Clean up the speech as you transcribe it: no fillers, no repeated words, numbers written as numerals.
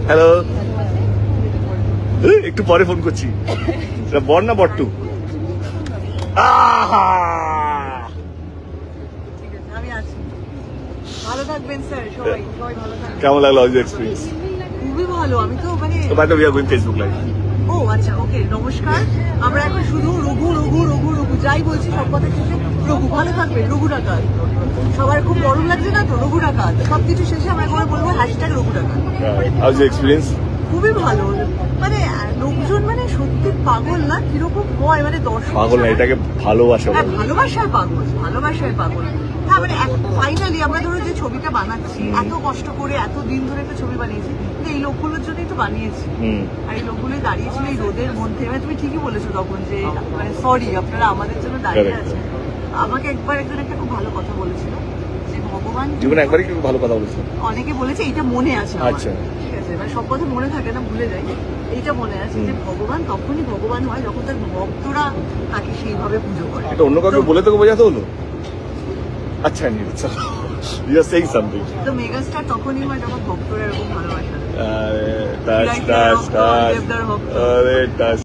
Hello, একটু পরে phone করছি। বর না বট্টু? ভালো থাকবেন স্যার, সবাই ভালো থাকবেন। কেমন লাগলো আজ এক্সপিরিয়েন্স? খুবই ভালো। আমি তো মানে ফেসবুক লাইভ। ও আচ্ছা, ওকে, নমস্কার। আমরা এখন শুধু রঘু রঘু রঘু রঘু যাই বলছি সব কথা শেষে রঘু ভালো থাকবেন, রঘু ডাকাত। সবার খুব গরম লাগছে না তো, রঘু ডাকাত। সবকিছু শেষে আমরা একবার বলবো হ্যাশট্যাগ রঘু ডাকাত। House your experience? খুবই ভালো। মানে লোকজন মানে সত্যি পাগল না, কিরকম হয় মানে দর্শক পাগল না, এটাকে ভালোবাসা। হ্যাঁ, ভালোবাসায় পাগল, ভালোবাসায় পাগল। হ্যাঁ মানে ফাইনালি আমরা ধরো যে ছবিটা বানাচ্ছি, এত কষ্ট করে এত দিন ধরে একটা ছবি বানিয়েছি, এই লোকগুলোর জন্যই তো বানিয়েছি। আর এই লোকগুলোই দাঁড়িয়েছিল এই রোদের মধ্যে। মানে তুমি ঠিকই বলেছো তখন যে মানে সরি আপনারা আমাদের জন্য দাঁড়িয়ে আছেন। আমাকে একবার একজন একটা খুব ভালো কথা বলেছিল যে ভগবান জীবনে একবারই খুব ভালো কথা বলেছিল। অনেকে বলেছে, এটা মনে আছে। আচ্ছা, ঠিক আছে, মানে সব কথা মনে থাকে না, ভুলে যাই। এইটা মনে আছে যে ভগবান তখনই ভগবান হয় যখন তার ভক্তরা তাকে সেইভাবে পুজো করে। এটা অন্য কাউকে বলে তোকে বোঝাতে হলো? আচ্ছা, ইউ আর সেইং সামথিং। তো মেগাস্টার তখনই হয় যখন ভক্তরা এরকম ভালোবাসা। আরে টাচ টাচ টাচ, আরে টাচ।